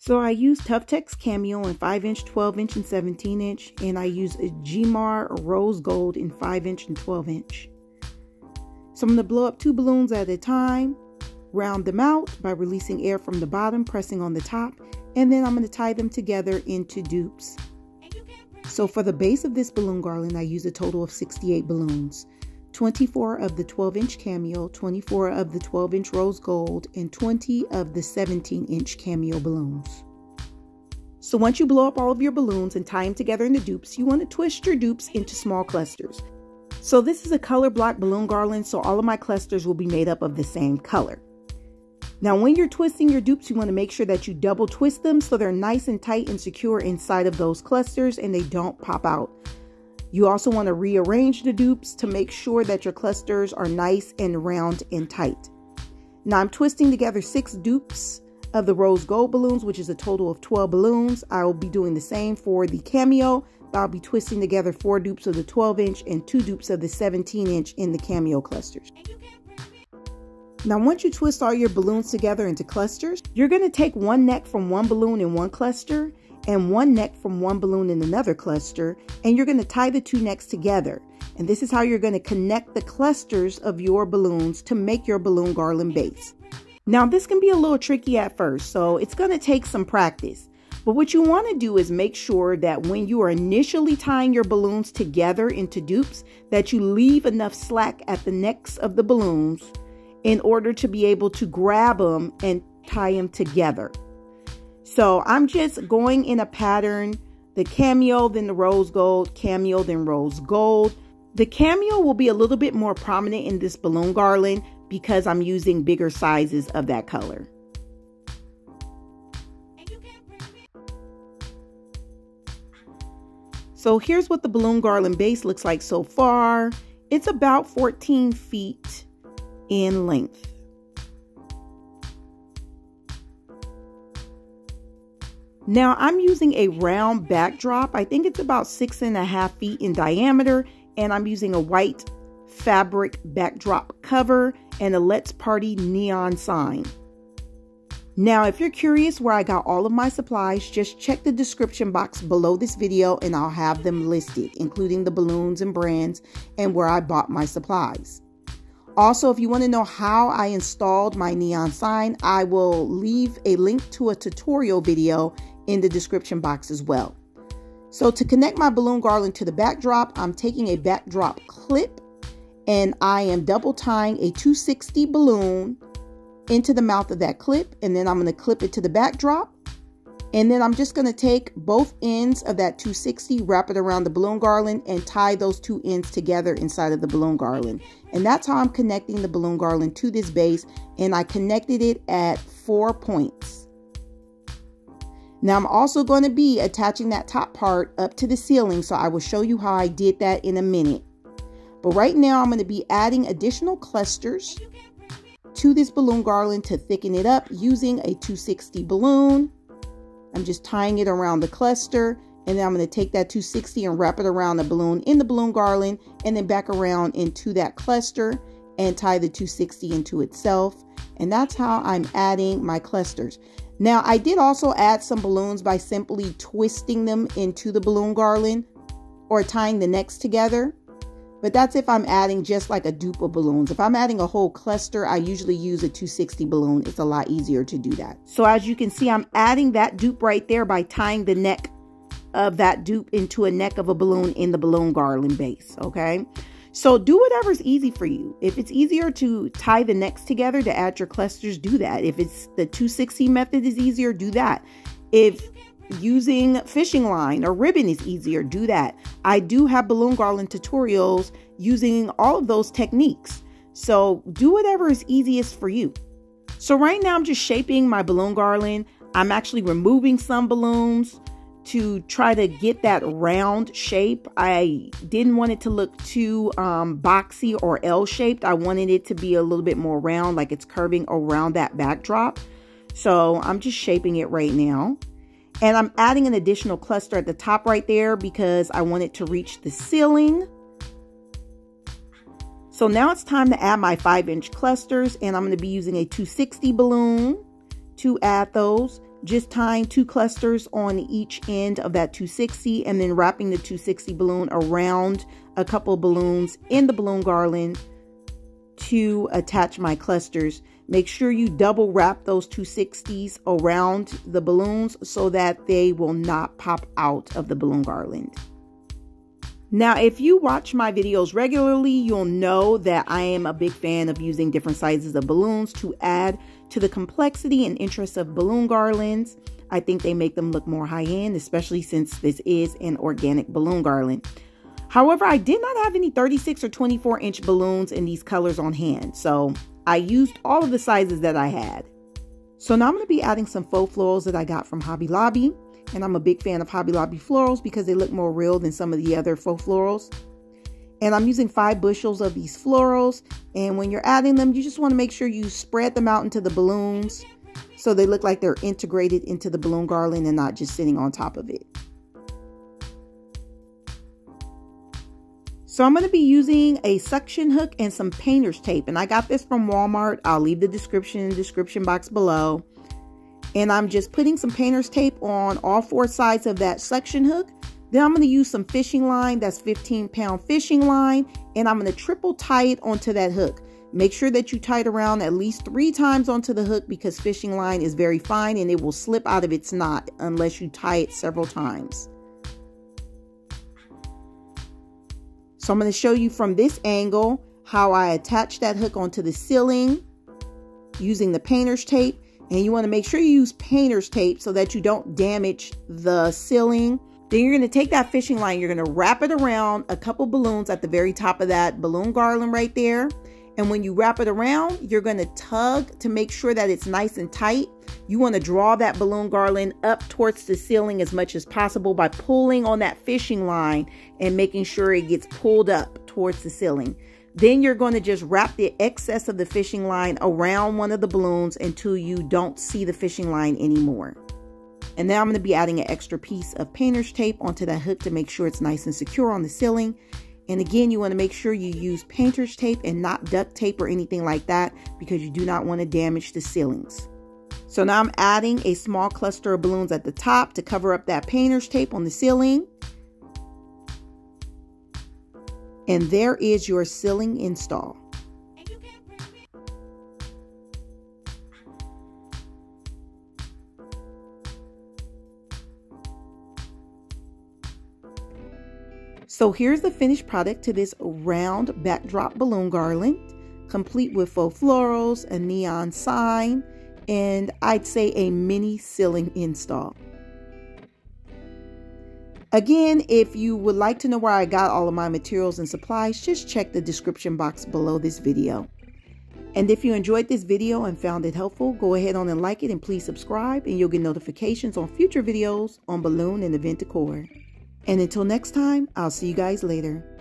So I use Tough Tex Cameo in 5-inch, 12-inch, and 17-inch, and I use a Gmar Rose Gold in 5-inch and 12-inch. So I'm going to blow up 2 balloons at a time, round them out by releasing air from the bottom, pressing on the top, and then I'm going to tie them together into dupes. So for the base of this balloon garland, I use a total of 68 balloons. 24 of the 12-inch Cameo, 24 of the 12-inch Rose Gold, and 20 of the 17-inch Cameo balloons. So once you blow up all of your balloons and tie them together into dupes, you want to twist your dupes into small clusters. So this is a color block balloon garland, so all of my clusters will be made up of the same color. Now when you're twisting your dupes, you want to make sure that you double twist them so they're nice and tight and secure inside of those clusters and they don't pop out. You also want to rearrange the dupes to make sure that your clusters are nice and round and tight. Now I'm twisting together 6 dupes of the Rose Gold balloons, which is a total of 12 balloons. I will be doing the same for the Cameo, but I'll be twisting together 4 dupes of the 12-inch and 2 dupes of the 17-inch in the Cameo clusters. Now once you twist all your balloons together into clusters, you're going to take one neck from one balloon in one cluster and one neck from one balloon in another cluster, and you're going to tie the 2 necks together. And this is how you're going to connect the clusters of your balloons to make your balloon garland base. Now this can be a little tricky at first, so it's going to take some practice. But what you want to do is make sure that when you are initially tying your balloons together into dupes, that you leave enough slack at the necks of the balloons in order to be able to grab them and tie them together. So I'm just going in a pattern, the Cameo, then the Rose Gold, Cameo, then Rose Gold. The Cameo will be a little bit more prominent in this balloon garland because I'm using bigger sizes of that color. So here's what the balloon garland base looks like so far. It's about 14 feet in length. Now I'm using a round backdrop. I think it's about 6.5 feet in diameter, and I'm using a white fabric backdrop cover and a Let's Party neon sign. Now, if you're curious where I got all of my supplies, just check the description box below this video and I'll have them listed, including the balloons and brands and where I bought my supplies. Also, if you want to know how I installed my neon sign, I will leave a link to a tutorial video in the description box as well. So to connect my balloon garland to the backdrop, I'm taking a backdrop clip and I am double tying a 260 balloon into the mouth of that clip, and then I'm going to clip it to the backdrop. And then I'm just going to take both ends of that 260, wrap it around the balloon garland, and tie those 2 ends together inside of the balloon garland. And that's how I'm connecting the balloon garland to this base, and I connected it at 4 points. Now I'm also going to be attaching that top part up to the ceiling, so I will show you how I did that in a minute. But right now I'm going to be adding additional clusters to this balloon garland to thicken it up using a 260 balloon. I'm just tying it around the cluster, and then I'm going to take that 260 and wrap it around the balloon in the balloon garland, and then back around into that cluster and tie the 260 into itself. And that's how I'm adding my clusters. Now I did also add some balloons by simply twisting them into the balloon garland or tying the necks together. But that's if I'm adding just like a dupe of balloons. If I'm adding a whole cluster, I usually use a 260 balloon. It's a lot easier to do that. So as you can see, I'm adding that dupe right there by tying the neck of that dupe into a neck of a balloon in the balloon garland base, okay? So do whatever's easy for you. If it's easier to tie the necks together to add your clusters, do that. If it's the 260 method is easier, do that. If using fishing line or ribbon is easier, do that. I do have balloon garland tutorials using all of those techniques. So do whatever is easiest for you. So right now I'm just shaping my balloon garland. I'm actually removing some balloons to try to get that round shape. I didn't want it to look too boxy or L-shaped. I wanted it to be a little bit more round, like it's curving around that backdrop. So I'm just shaping it right now. And I'm adding an additional cluster at the top right there because I want it to reach the ceiling. So now it's time to add my 5-inch clusters, and I'm going to be using a 260 balloon to add those. Just tying 2 clusters on each end of that 260 and then wrapping the 260 balloon around a couple of balloons in the balloon garland to attach my clusters. Make sure you double wrap those 260s around the balloons so that they will not pop out of the balloon garland. Now, if you watch my videos regularly, you'll know that I am a big fan of using different sizes of balloons to add to the complexity and interest of balloon garlands. I think they make them look more high-end, especially since this is an organic balloon garland. However, I did not have any 36 or 24-inch balloons in these colors on hand, so I used all of the sizes that I had. So now I'm going to be adding some faux florals that I got from Hobby Lobby. And I'm a big fan of Hobby Lobby florals because they look more real than some of the other faux florals. And I'm using 5 bushels of these florals. And when you're adding them, you just want to make sure you spread them out into the balloons so they look like they're integrated into the balloon garland and not just sitting on top of it. So I'm going to be using a suction hook and some painter's tape. And I got this from Walmart. I'll leave the description box below. And I'm just putting some painter's tape on all 4 sides of that suction hook. Then I'm going to use some fishing line. That's 15-pound fishing line. And I'm going to triple tie it onto that hook. Make sure that you tie it around at least 3 times onto the hook because fishing line is very fine and it will slip out of its knot unless you tie it several times. So I'm going to show you from this angle how I attach that hook onto the ceiling using the painter's tape. And you want to make sure you use painter's tape so that you don't damage the ceiling. Then you're going to take that fishing line, you're going to wrap it around a couple balloons at the very top of that balloon garland right there. And when you wrap it around, you're going to tug to make sure that it's nice and tight. You want to draw that balloon garland up towards the ceiling as much as possible by pulling on that fishing line and making sure it gets pulled up towards the ceiling. Then you're going to just wrap the excess of the fishing line around one of the balloons until you don't see the fishing line anymore. And now I'm going to be adding an extra piece of painter's tape onto that hook to make sure it's nice and secure on the ceiling. And again, you want to make sure you use painter's tape and not duct tape or anything like that because you do not want to damage the ceilings. So now I'm adding a small cluster of balloons at the top to cover up that painter's tape on the ceiling. And there is your ceiling install. So here's the finished product to this round backdrop balloon garland, complete with faux florals, a neon sign, and I'd say a mini ceiling install. Again, if you would like to know where I got all of my materials and supplies, just check the description box below this video. And if you enjoyed this video and found it helpful, go ahead on and like it and please subscribe and you'll get notifications on future videos on balloon and event decor. And until next time, I'll see you guys later.